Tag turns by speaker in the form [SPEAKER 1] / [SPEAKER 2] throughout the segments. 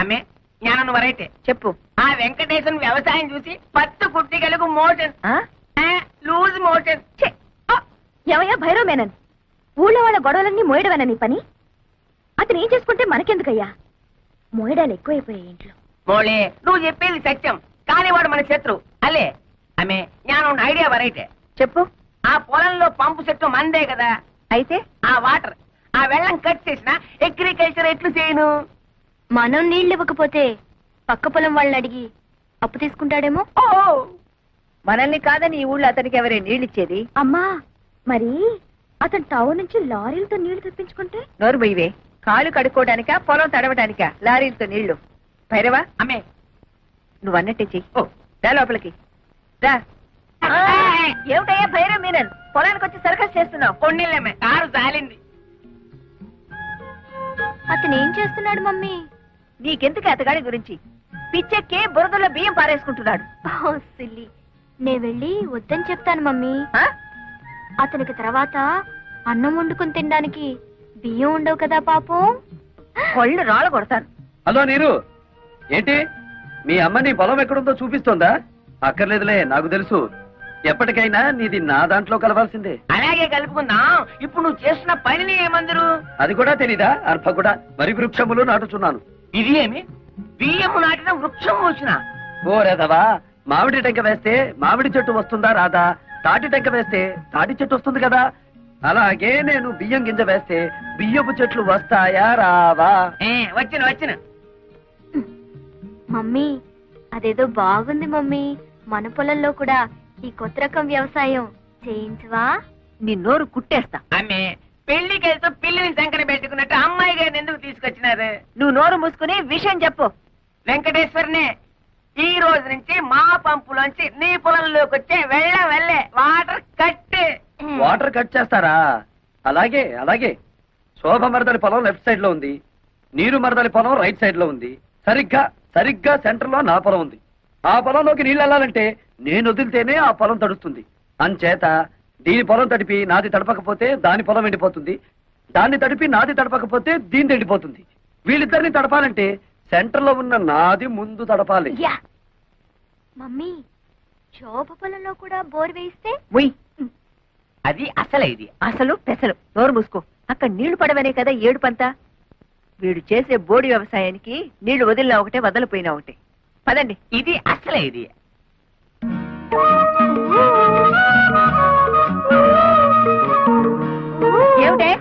[SPEAKER 1] ఆమె జ్ఞానం వరైతే
[SPEAKER 2] చెప్పు.
[SPEAKER 1] ఆ వెంకటేశ్వర వ్యవసాయం చూసి పత్తు కుట్టిగలకు మోషన్ లూజ్ మోషన్.
[SPEAKER 2] ఏమయ్యా భైరవ్ మేనన్, ఊళ్ళో వాళ్ళ గొడవలన్నీ మోయడమేనా నీ పని? అతను ఏం చేసుకుంటే మనకెందుకయ్యా? మోయడాలు ఎక్కువైపోయాయి ఇంట్లో.
[SPEAKER 1] మోళే నువ్వు చెప్పేది సత్యం, కానీ వాడు మన శత్రు అలే. ఆమె జ్ఞానం ఐడియా వరైతే
[SPEAKER 2] చెప్పు.
[SPEAKER 1] ఆ పొలంలో పంపు చెట్టు మందే కదా,
[SPEAKER 2] అయితే
[SPEAKER 1] ఆ వాటర్ ఆ వెళ్ళం కట్ చేసిన అగ్రికల్చర్ ఎట్లు చేయను?
[SPEAKER 2] మనం నీళ్ళు ఇవ్వకపోతే పక్క పొలం వాళ్ళని అడిగి అప్పు తీసుకుంటాడేమో.
[SPEAKER 1] ఓ
[SPEAKER 2] మనల్ని కాదని ఈ ఊళ్ళో అతనికి ఎవరే నీళ్ళు ఇచ్చేది? అమ్మా, మరి అతను టౌన్ నుంచి లారీలతో నీళ్లు తెప్పించుకుంటే? నోరు బొయ్యవే. కాలు కడుక్కోవడానికా పొలం తడవడానికా లారీలతో నీళ్లు? భైరవా,
[SPEAKER 1] అమ్మే
[SPEAKER 2] నువ్వు అన్నట్టే చెయ్యి. ఓ రా లోపలికి రా. ఏమిటయ్యా భైరవ్ మీనన్, పొలానికి వచ్చి సర్కస్ చేస్తున్నావు?
[SPEAKER 1] కొన్నిళ్ళమ్మే కారు జాలింది.
[SPEAKER 2] అతను ఏం చేస్తున్నాడు మమ్మీ? నీకెందుకు అతగాడి గురించి? పిచ్చెక్కి బురదలో బియ్యం పారేసుకుంటున్నాడు. సిల్లి, నే వెళ్ళి వద్దని చెప్తాను మమ్మీ. అతనికి తర్వాత అన్నం వండుకుని తినడానికి బియ్యం ఉండవు కదా పాపం. కొళ్ళు రాళ్ళు కొడతాను.
[SPEAKER 3] హలో నీరు, ఏంటి మీ అమ్మ నీ పొలం ఎక్కడుందో చూపిస్తోందా? అక్కర్లేదులే, నాకు తెలుసు. ఎప్పటికైనా నీది నా దాంట్లో కలవాల్సిందే.
[SPEAKER 1] అలాగే కలుపుకుందాం. ఇప్పుడు నువ్వు చేస్తున్న పనిని ఏమందరు?
[SPEAKER 3] అది కూడా తెలీదా? అర్భ కూడా వరి వృక్షములు నాటుచున్నాను.
[SPEAKER 1] ఇది ఏమి బియ్యము నాటిన వృక్షం వచ్చిన?
[SPEAKER 3] ఓ రేదవా, మామిడి టెంక వేస్తే మామిడి చెట్టు వస్తుందా రాదా? తాటి టెంక వేస్తే తాటి చెట్టు వస్తుంది కదా. అలాగే నేను బియ్యం గింజ వేస్తే బియ్యపు చెట్లు వస్తాయా రావా?
[SPEAKER 1] వచ్చిన వచ్చిన.
[SPEAKER 2] మమ్మీ, అదేదో బాగుంది మమ్మీ. మన పొలంలో కూడా ఈ కొత్త రకం వ్యవసాయం చేయించవా? నీ నోరు కుట్టేస్తా.
[SPEAKER 1] ఆమె పెళ్లికి వెళ్తూ పిల్లిని సంకన పెట్టుకున్నట్టు అమ్మాయి గారిని ఎందుకు తీసుకొచ్చినారు?
[SPEAKER 2] నువ్వు నోరు మూసుకుని విషయం చెప్పు.
[SPEAKER 1] వెంకటేశ్వరనే ఈ రోజు నుంచి మా పంపులోంచి నీ పొలంలోకి వచ్చే వెళ్ళే వాటర్ కట్.
[SPEAKER 3] వాటర్ కట్ చేస్తారా? అలాగే అలాగే. శోభ మరదలి పొలం లెఫ్ట్ సైడ్ లో ఉంది, నీరు మరదలి పొలం రైట్ సైడ్ లో ఉంది. సరిగ్గా సెంటర్ లో నా పొలం ఉంది. ఆ పొలంలోకి నీళ్ళు వెళ్ళాలంటే నేను వదిలితేనే ఆ పొలం తడుస్తుంది. అంచేత దీని పొలం తడిపి నాది తడపకపోతే దాని పొలం ఎండిపోతుంది, దాన్ని తడిపి నాది తడపకపోతే దీని ఎండిపోతుంది. వీళ్ళిద్దరిని తడపాలంటే సెంటర్ లో ఉన్న నాది ముందు తడపాలి.
[SPEAKER 2] మమ్మీ, శోభ పొలంలో కూడా బోర్ వేయిస్తే?
[SPEAKER 1] అది అసలే ఇది
[SPEAKER 2] అసలు పెసలు. నోరు మూసుకో. అక్కడ నీళ్లు పడవనే కదా ఏడుపంతా. వీడు చేసే బోడి వ్యవసాయానికి నీళ్లు వదిలినా ఒకటే, వదలిపోయినా ఒకటే. పదండి.
[SPEAKER 1] ఇది అసలే ఇది.
[SPEAKER 2] ఏమిటే?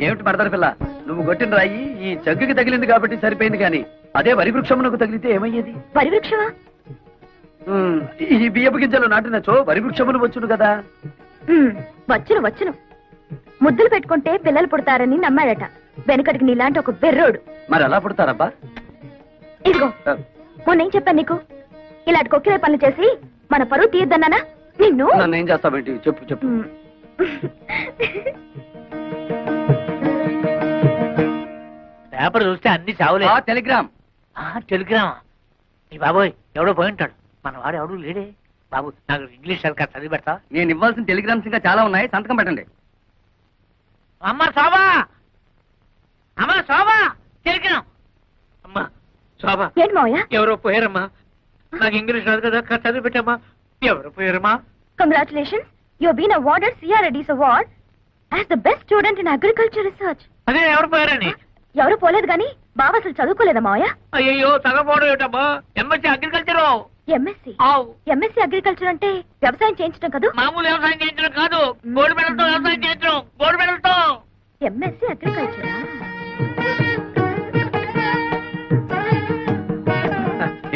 [SPEAKER 3] ఏమిటి మరదలి పిల్ల, నువ్వు కొట్టిన రాయి ఈ జగ్గుకి తగిలింది కాబట్టి సరిపోయింది, కానీ అదే వరి వృక్షమునకు తగిలితే ఏమయ్యేది?
[SPEAKER 2] వరి వృక్షమా?
[SPEAKER 3] ఈ బియ్యపు గింజలు నాటినచో వరి వృక్షములు వచ్చును కదా.
[SPEAKER 2] వచ్చును. ముద్దులు పెట్టుకుంటే పిల్లలు పుడతారని నమ్మాడట వెనకటికి నీలాంటి ఒక బెర్రోడు.
[SPEAKER 3] మరి ఎలా పుడతారబ్బా?
[SPEAKER 2] ఇదిగో, మొన్నేం చెప్పాను నీకు? ఇలాంటి కొక్కిరే పనులు చేసి మన పరువు తీయద్దన్నానా నిన్ను?
[SPEAKER 3] నన్ను ఏం చేస్తావేంటి? చెప్పు.
[SPEAKER 1] పేపర్ చూస్తే అన్ని చావులే.
[SPEAKER 3] టెలిగ్రామ్.
[SPEAKER 1] టెలిగ్రామా? ఈ బాబోయ్, ఎవడో పోయి ఉంటాడు. మన వాడు ఎవడు లేడే. బాబు, నాకు ఇంగ్లీష్ సరిగ్గా చదివి పెడతా.
[SPEAKER 3] నేను ఇవ్వాల్సిన టెలిగ్రామ్స్ ఇంకా చాలా ఉన్నాయి, సంతకం పెట్టండి.
[SPEAKER 1] అమ్మా శోభా, టెలిగ్రామ్. అమ్మా శోభా,
[SPEAKER 2] ఏంటి మావయ్య?
[SPEAKER 1] ఎవరో పోయారమ్మా. నాకు ఇంగ్లీష్ రాదు కదా, చదివి పెట్టమ్మా. ఎవరు పోయారమ్మా?
[SPEAKER 2] Congratulations, you have been awarded CRADS award as the best student in agriculture research.
[SPEAKER 1] అదే ఎవరు పోయారని?
[SPEAKER 2] ఎవరు పోలేదు గాని బాబా అసలు చదువుకోలేదా మావయ్య?
[SPEAKER 1] అయ్యో, చదవపోవడం ఏటమ్మా. MSc agriculture.
[SPEAKER 2] ఎంఎస్సీ అగ్రికల్చర్ అంటే వ్యవసాయం చేయించడం కదా?
[SPEAKER 1] మామూలు వ్యవసాయం చేయించడం కాదు, గోల్డ్ మెడల్తో వ్యవసాయం చేయించడం. గోల్డ్ మెడల్తో.
[SPEAKER 2] ఎంఎస్సీ అగ్రికల్చరా?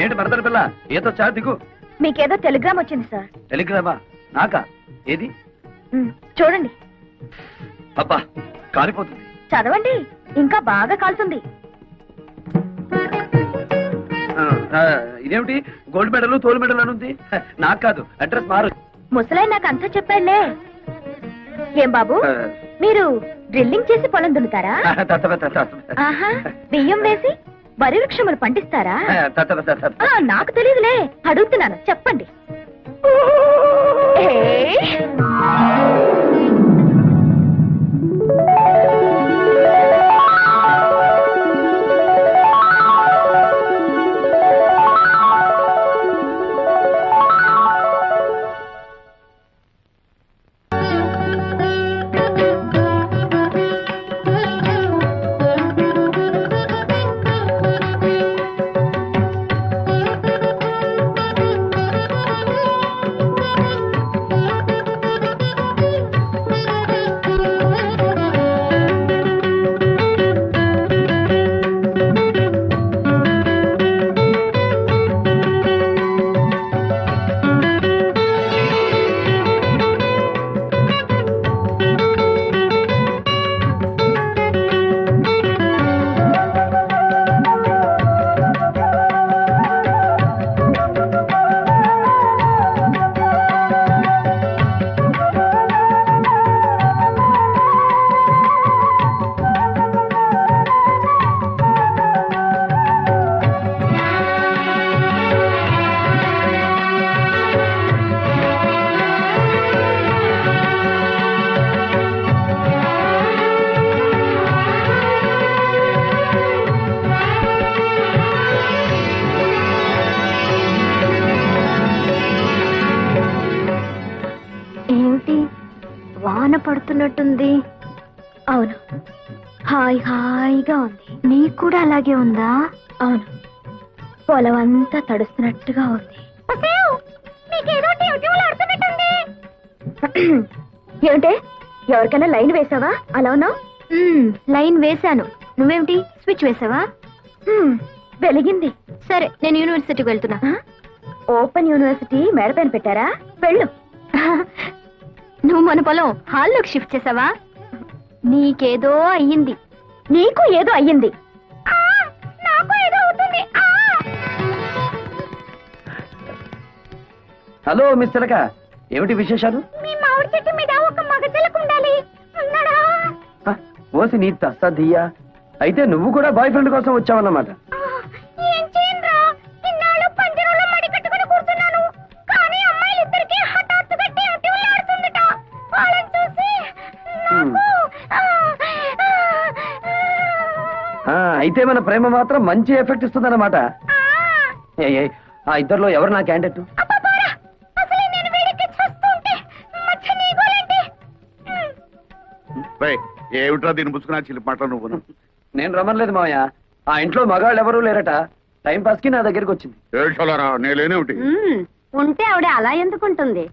[SPEAKER 3] ఏంటి మరదల పిల్ల, ఏదో చా దిగు.
[SPEAKER 2] మీకేదో టెలిగ్రామ్ వచ్చింది సార్.
[SPEAKER 3] టెలిగ్రామా? నాకా? ఏది?
[SPEAKER 2] చూడండి.
[SPEAKER 3] అబ్బా, కాలిపోతుంది.
[SPEAKER 2] చదవండి, ఇంకా బాగా కాలుతుంది.
[SPEAKER 3] ఇదేమిటి గోల్డ్ మెడల్ తోలు మెడల్ అని ఉంది? నాకు కాదు, అడ్రస్ మారు.
[SPEAKER 2] ముసలాయి నాకు అంతా చెప్పాడులే. ఏం బాబు, మీరు డ్రిల్లింగ్ చేసి పొలం దున్నుతారా? ఆహా, బియ్యం వేసి వరి వృక్షములు పండిస్తారా? నాకు తెలియదులే, అడుగుతున్నాను, చెప్పండి. ఏయ్! వాన పడుతున్నట్టుంది. అవును, హాయ్ హాయిగా ఉంది. నీకు కూడా అలాగే ఉందా? అవును, పొలం అంతా తడుస్తున్నట్టుగా ఉంది. ఏమిటే, ఎవరికైనా లైన్ వేసావా? అలా ఉన్నావు. లైన్ వేశాను. నువ్వేమిటి స్విచ్ వేసావా? వెలిగింది. సరే, నేను యూనివర్సిటీకి వెళ్తున్నా. ఓపెన్ యూనివర్సిటీ మేడపైన పెట్టారా? వెళ్ళు. నువ్వు మన పొలం హాల్లోకి షిఫ్ట్ చేసావా? నీకేదో అయ్యింది. నీకు ఏదో అయ్యింది. నాకు ఏదో అవుతుంది.
[SPEAKER 3] హలో మిస్ చిలక, ఏమిటి విశేషాలు?
[SPEAKER 2] మీ మామిడి చెట్టు మీద ఒక మగ చిలక ఉండాలి. ఉన్నాడా?
[SPEAKER 3] ఓసి నీ తస్సదియ్యా, అయితే నువ్వు కూడా బాయ్ ఫ్రెండ్ కోసం వచ్చావన్నమాట.
[SPEAKER 2] ఏం చేయనురా, ఇన్నాళ్ళు పంజరంలో మడి కట్టుకుని కూర్చున్నాను. కానీ అమ్మాయిలిద్దరికీ హఠాత్తుగా టివ్టివ్లాడుతుందట. వాళ్ళని చూసి
[SPEAKER 3] అయితే మన ప్రేమ మాత్రం మంచి ఎఫెక్ట్ ఇస్తుందన్నమాట. ఆ ఇద్దరిలో ఎవరు నా క్యాండిడేట్?
[SPEAKER 4] ఏమిట్రా దీన్ని పుచ్చుకున్నా చిలిపి మాటలు నువ్వు?
[SPEAKER 3] నేను రమ్మలేదు మావయ్య, ఆ ఇంట్లో మగాళ్ళు ఎవరూ లేరట. టైం పాస్ కి నా దగ్గరికి వచ్చింది.
[SPEAKER 4] ఏడ్చాలరా, నేనేమిటి?
[SPEAKER 2] ఉంటే ఆవిడ అలా ఎందుకుంటుంది?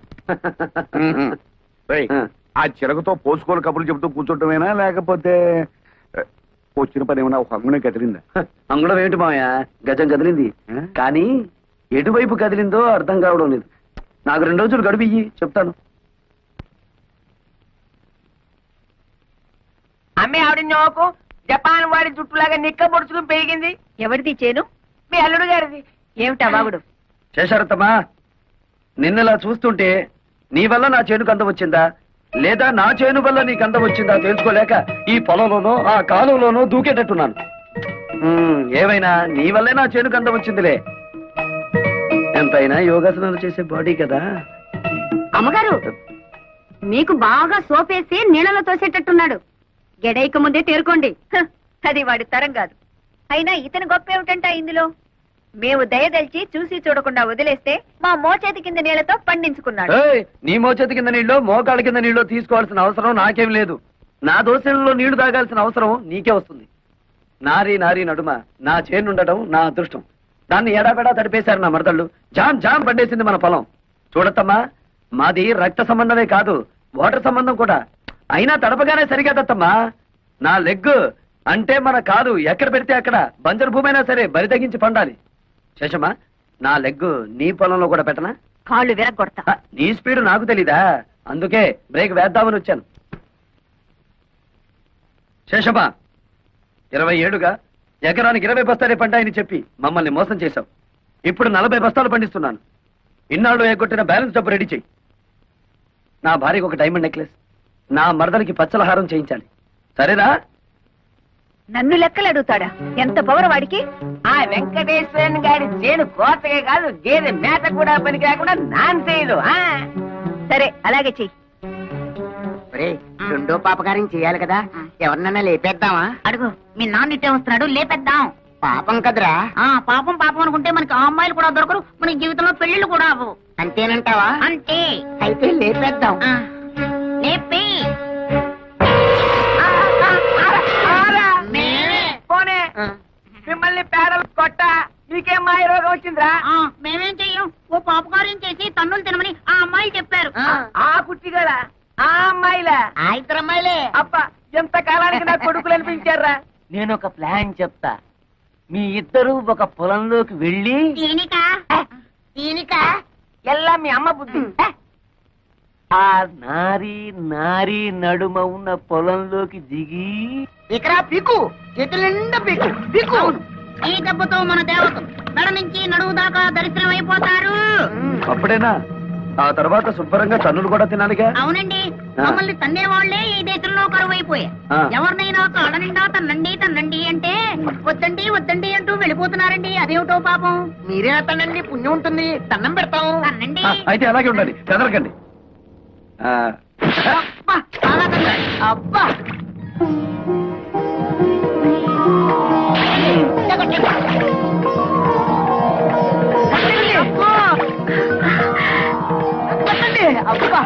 [SPEAKER 4] ఆ చిలకతో పోసుకోలు కబుర్లు చెబుతూ కూర్చోటమేనా, లేకపోతే వచ్చిన పని ఏమన్నా ఒక అంగునే కదిలిందా?
[SPEAKER 3] అంగుళం ఏమిటి మావయ్య, గజం కదిలింది. కానీ ఎటువైపు కదిలిందో అర్థం కావడం లేదు. నాకు 2 రోజులు గడిపియ్యి, చెప్తాను.
[SPEAKER 1] అమ్మే ఆవిడ నోకు జపాన్ వాడి జుట్టులాగా నిక్క పొడుచుకుని పెరిగింది.
[SPEAKER 2] ఎవరిది చేను?
[SPEAKER 1] మీ అల్లుడు గారిది.
[SPEAKER 2] ఏమిటా బాగుడు?
[SPEAKER 3] చేశారత్తమ్మా, నిన్నలా చూస్తుంటే నీ వల్ల నా చేనుకు అందం వచ్చిందా, లేదా నా చేను వల్ల నీకు అందం వచ్చిందా తెలుసుకోలేక ఈ పొలంలోనో ఆ కాలంలోనో దూకేటట్టున్నాను. ఏమైనా నీ వల్లే నా చేనుకు అందం వచ్చిందిలే. ఎంతైనా యోగాసనాలు చేసే బాడీ కదా.
[SPEAKER 2] అమ్మగారు, మీకు బాగా సోపేసి నీళ్ళలో తోసేటట్టున్నాడు. గెడైక ముందే తేరుకోండి. అది వాడి తరం కాదు. అయినా ఇతని గొప్ప ఏమిటంట ఇందులో? మేము దయదల్చి చూసి చూడకుండా వదిలేస్తే మా మోచేతి కింద నీళ్లతో పండించుకున్నాడు.
[SPEAKER 3] నీ మోచేతి కింద నీళ్ళు మోకాళ్ళ కింద నీళ్ళు తీసుకోవాల్సిన అవసరం నాకేం లేదు. నా దోశలలో నీళ్లు తాగాల్సిన అవసరం నీకే వస్తుంది. నారీ నారీ నడుమ నా చేనుండటం నా అదృష్టం. దాన్ని ఎడాపెడా తడిపేశారు నా మరదళ్ళు. జామ్ జామ్ పండేసింది మన పొలం. చూడత్తమ్మా, మాది రక్త సంబంధమే కాదు, వాటర్ సంబంధం కూడా. అయినా తడపగానే సరికాదత్తమ్మా. నా లెగ్ అంటే మన కాదు ఎక్కడ పెడితే అక్కడ బంజరు భూమి అయినా సరే బరి తగ్గించి పండాలి. శేషమ్మా, నా లెగ్ నీ పొలంలో కూడా పెట్టనా?
[SPEAKER 2] కాళ్ళు విరగొడతా.
[SPEAKER 3] నీ స్పీడ్ నాకు తెలీదా, అందుకే బ్రేక్ వేద్దామని వచ్చాను. శేషమ్మా, 20 ఏళ్లుగా ఎకరానికి 20 బస్తాలే పంటాయని చెప్పి మమ్మల్ని మోసం చేశావు. ఇప్పుడు 40 బస్తాలు పండిస్తున్నాను. ఇన్నాళ్ళు ఎగ్గొట్టిన బ్యాలెన్స్ డబ్బు రెడీ చెయ్యి. నా భార్యకు ఒక డైమండ్ నెక్లెస్, నా మరదలికి పచ్చలహారం చేయించాలి. సరేనా?
[SPEAKER 2] నన్ను లెక్కలు అడుగుతాడా? ఎంత పవర్ వాడికి?
[SPEAKER 1] ఆ వెంకటేశ్వరన్ గారి చేను కోతగా కాదు, గేదె మేత కూడా పనికి రాకుండా నాన్ చేయదు.
[SPEAKER 2] సరే అలాగే చెయ్యి.
[SPEAKER 1] రెండో పాపకార్యం చేయాలి కదా, ఎవరినన్నా లేపేద్దామా?
[SPEAKER 5] అడుగు, మీ నాన్న ఇట్టే వస్తున్నాడు, లేపేద్దాం.
[SPEAKER 1] పాపం కదరా.
[SPEAKER 5] పాపం పాపం అనుకుంటే మనకి ఆ అమ్మాయిలు కూడా దొరకరు, మన జీవితంలో పెళ్లిళ్ళు కూడా అవ్వవు.
[SPEAKER 1] అంతేనంటావా?
[SPEAKER 5] అంతే.
[SPEAKER 1] అయితే లేపేద్దాం.
[SPEAKER 5] లేపి
[SPEAKER 1] పోనే మిమ్మల్ని పేడలు కొట్ట, మీకేం మాయ రోగం వచ్చిందిరా?
[SPEAKER 5] మేమేం చెయ్యం, ఓ పాపకార్యం చేసి తన్నులు తినమని ఆ అమ్మాయిలు చెప్పారు.
[SPEAKER 1] ఆ కుట్టి కదా, ఆ అమ్మాయిలా?
[SPEAKER 5] ఆ ఇద్దరు అమ్మాయిలే.
[SPEAKER 1] అప్ప ఎంత కాలానికి నా కొడుకులు అనిపించారా? నేను ఒక ప్లాన్ చెప్తా. మీ ఇద్దరు ఒక పొలంలోకి వెళ్ళి
[SPEAKER 5] ఈనిక
[SPEAKER 1] ఎల్లా మీ అమ్మ బుద్ధి. ఆ నారీ నడుమ ఉన్న పొలంలోకి దిగి ఇక్కడ పీకు, చేతుల నిండా పీకు పీకు.
[SPEAKER 5] ఈ దెబ్బతో మన దేవత మెడ నుంచి నడువు దాకా దరిద్రం అయిపోతారు.
[SPEAKER 3] అప్పుడేనా? ఆ తర్వాత శుభ్రంగా తన్నులు కూడా తినాలిగా.
[SPEAKER 5] అవునండి, మమ్మల్ని తన్నే వాళ్లే ఈ దేశంలో కరువు అయిపోయారు. ఎవరినైనా కాళ్ళ నిండా తన్నండి అంటే వద్దండి వద్దండి అంటూ వెళ్ళిపోతున్నారండి. అదేమిటో పాపం.
[SPEAKER 1] మీరే తనండి, పుణ్యం ఉంటుంది, దండం పెడతాం.
[SPEAKER 5] తన్నండి.
[SPEAKER 3] అయితే అలాగే ఉండాలి, కదలకండి.
[SPEAKER 1] అబ్బా, చాలా తన్నాడు. అబ్బా అబ్బా.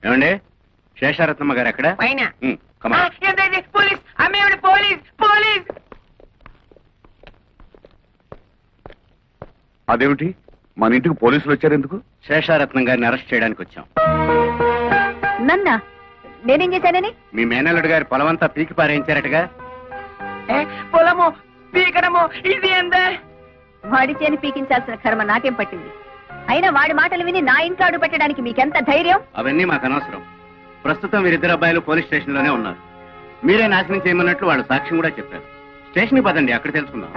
[SPEAKER 4] ఏమండి, శేషారత్నమ్మ గారు ఎక్కడ?
[SPEAKER 1] పైన.
[SPEAKER 4] కమా.
[SPEAKER 1] ఏంటండి? పోలీస్ అమ్మేవిడ, పోలీస్ పోలీస్.
[SPEAKER 4] అదేమిటి, మన ఇంటికి పోలీసులు వచ్చారు ఎందుకు?
[SPEAKER 6] శేషారత్నం గారిని అరెస్ట్ చేయడానికి వచ్చాం.
[SPEAKER 2] నన్నా? నేనేం చేశానని?
[SPEAKER 6] మీ మేనల్లుడు గారి పొలమంతా పీకి పారేయించారటగా.
[SPEAKER 1] పొలము పీకడము ఇది ఎంత?
[SPEAKER 2] వాడి చేని పీకించాల్సిన కర్మ నాకేం పట్టింది? అయినా వాడి మాటలు విని నా ఇంట్లో అడుగు పెట్టడానికి మీకెంత ధైర్యం?
[SPEAKER 6] అవన్నీ మాకు అనవసరం. ప్రస్తుతం వీరిద్దరు అబ్బాయిలు పోలీస్ స్టేషన్ లోనే ఉన్నారు. మీరే నాశనం చేయమన్నట్లు వాళ్ళు సాక్ష్యం కూడా చెప్పారు. స్టేషన్ కి పదండి, అక్కడ తెలుసుకుందాం.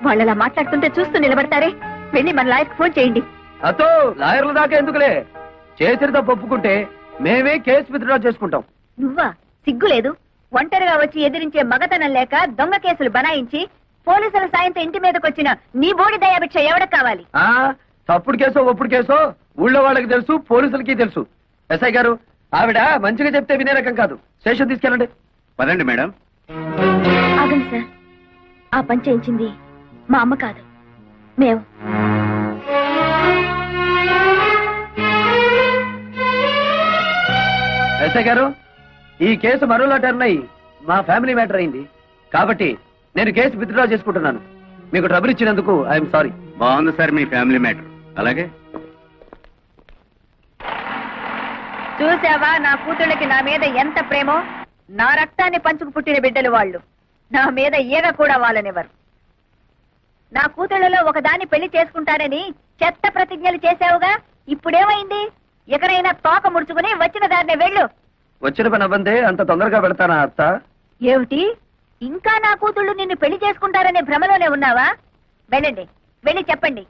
[SPEAKER 2] వాళ్ళలా మాట్లాడుతుంటే చూస్తూ నిలబడతారే? వెళ్ళి మన లాయర్కి ఫోన్ చేయండి.
[SPEAKER 3] అతో లాయర్ల దాకా ఎందుకులే, చేసిన తప్పు ఒప్పుకుంటే మేమే కేసు విత్డ్రా చేసుకుంటాం.
[SPEAKER 2] నువ్వా? సిగ్గు లేదు? ఒంటరిగా వచ్చి ఎదిరించే మగతనం లేక దొంగ కేసులు బనాయించి పోలీసుల సాయంతో ఇంటి మీదకి వచ్చిన నీ బోడి దయాభిక్ష ఎవడకు కావాలి?
[SPEAKER 3] తప్పుడు కేసో ఒప్పుడు కేసో ఊళ్ళో వాళ్ళకి తెలుసు, పోలీసులకి తెలుసు. ఎస్ఐ గారు, ఆవిడ మంచిగా చెప్తే వినే రకం కాదు. స్టేషన్ తీసుకెళ్ళండి.
[SPEAKER 6] పదండి మేడం.
[SPEAKER 2] ఆగండి సార్, ఆ పని చేయించింది మా అమ్మ కాదు, మేము.
[SPEAKER 3] ఎస్ఐ గారు, ఈ కేసు మరోలా టర్న్ అయ్యి మా ఫ్యామిలీ మ్యాటర్ అయింది కాబట్టి నేను కేసు విత్డ్రా చేసుకుంటున్నాను. మీకు ట్రబుల్ ఇచ్చినందుకు ఐఎమ్ సారీ.
[SPEAKER 6] బాగుంది సార్ మీ ఫ్యామిలీ మ్యాటర్. అలాగే
[SPEAKER 2] చూసావా నా కూతుళ్ళకి నా మీద ఎంత ప్రేమో? నా రక్తాన్ని పంచుకు పుట్టిన బిడ్డలు వాళ్ళు. నా మీద ఈగ కూడా వాళ్ళనివ్వరు. నా కూతుళ్ళలో ఒకదాన్ని పెళ్లి చేసుకుంటానని చెత్త ప్రతిజ్ఞలు చేసావుగా, ఇప్పుడేమైంది? ఎక్కడైనా తోక ముడుచుకుని వచ్చిన దారినే వెళ్ళు.
[SPEAKER 3] వచ్చిన పని అవ్వందే అంత తొందరగా పెడతానా అత్త?
[SPEAKER 2] ఏమిటి, ఇంకా నా కూతుళ్ళు నిన్ను పెళ్లి చేసుకుంటారనే భ్రమలోనే ఉన్నావా? వెళ్ళండి, వెళ్ళి చెప్పండి.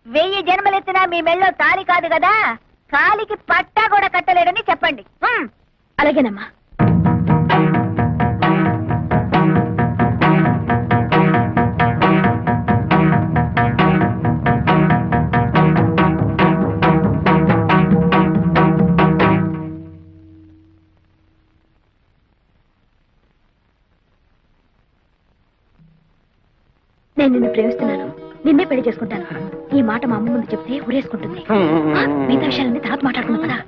[SPEAKER 2] 1000 జన్మలెత్తినా మీ మెళ్ళో తాళి కాదు కదా, కాలికి పట్టా కూడా కట్టలేడని చెప్పండి. అలాగేనమ్మా. నేను నిన్ను ప్రేమిస్తున్నాను, నిన్నే పెళ్లి చేసుకుంటాను. ఈ మాట మా అమ్మ ముందు చెప్తే ఉరేసుకుంటుంది. మిగతా విషయాలన్నీ తర్వాత మాట్లాడుకున్నాం కదా.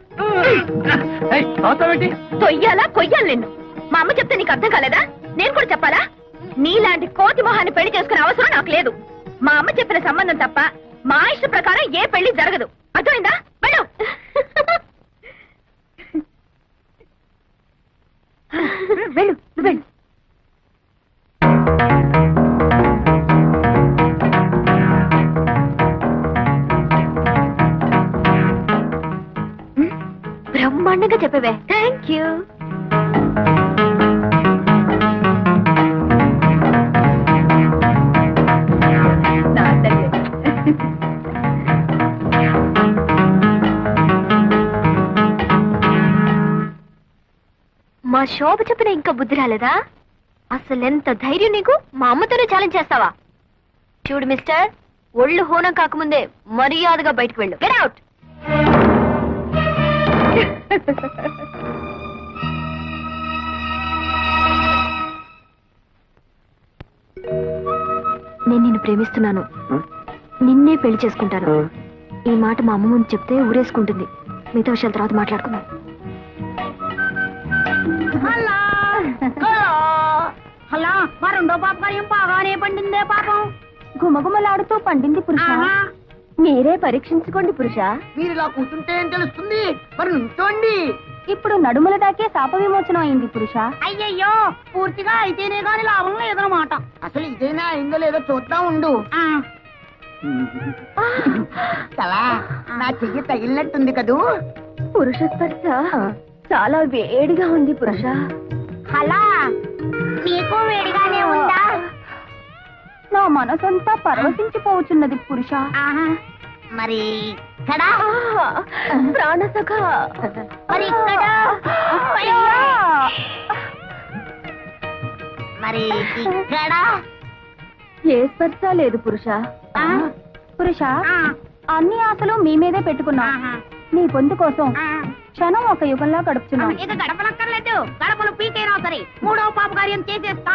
[SPEAKER 2] తొయ్యాలా కొయ్యాలి నిన్ను? మా అమ్మ చెప్తే నీకు అర్థం కాలేదా? నేను కూడా చెప్పాలా? నీలాంటి కోతి మొహాన్ని పెళ్లి చేసుకునే అవసరం నాకు లేదు. మా అమ్మ చెప్పిన సంబంధం తప్ప మా ఇష్ట ప్రకారం ఏ పెళ్లి జరగదు. అర్థమైందా? వెళ్ళు. వెళ్ళు, వెళ్ళు. బ్రహ్మాండంగా చెప్పవే. Thank you. నా తల్లి. మా శోభ చెప్పిన ఇంకా బుద్ధి రాలేదా? అసలు ఎంత ధైర్యం నీకు? మా అమ్మతోనే ఛాలెంజ్ చేస్తావా? చూడు మిస్టర్, ఒళ్ళు హోనం కాకముందే మర్యాదగా బయటకు వెళ్ళు. Get out. నేను నిన్ను ప్రేమిస్తున్నాను, నిన్నే పెళ్లి చేసుకుంటాను. ఈ మాట మా అమ్మ ముందు చెప్తే ఊరేసుకుంటుంది. మిగతా విషయాల తర్వాత మాట్లాడుకుందాం.
[SPEAKER 5] అలా మా రెండో పాప కార్యం బాగానే పండిందే పాపం.
[SPEAKER 2] గుమగుమలాడుతూ పండింది పురుష. మీరే పరీక్షించుకోండి పురుష.
[SPEAKER 1] మీరు ఇలా కూర్చుంటే ఏం తెలుస్తుంది? మరి నుంచోండి.
[SPEAKER 2] ఇప్పుడు నడుముల దాకే శాప విమోచనం అయింది పురుష.
[SPEAKER 5] అయ్యయ్యో, పూర్తిగా అయితేనే గాని లాభం లేదన్నమాట.
[SPEAKER 1] అసలు ఇదేనా అయిందో లేదో చూద్దాం ఉండు. కలా, నా చెయ్యి తగిలినట్టుంది కదూ.
[SPEAKER 2] పురుష స్పర్శ చాలా వేడిగా ఉంది పురుష.
[SPEAKER 5] అలా నీకు వేడిగానే ఉందా?
[SPEAKER 2] నా మనసంతా పరవశించిపోవచ్చున్నది పురుష.
[SPEAKER 5] మరి ఇక్కడ
[SPEAKER 2] ప్రాణసఖ.
[SPEAKER 5] మరి ఇక్కడ మరి ఇక్కడ
[SPEAKER 2] ఏ స్పర్శ లేదు పురుష. పురుష, అన్ని ఆశలు మీ మీదే పెట్టుకున్నా. మీ పొందు కోసం క్షణం ఒక యుగంలా గడుపుతున్నాం.
[SPEAKER 5] ఇక గడపలక్కర్లేదు, గడపలు పీకైనా సరే మూడో పాప కార్యం చేసేస్తా.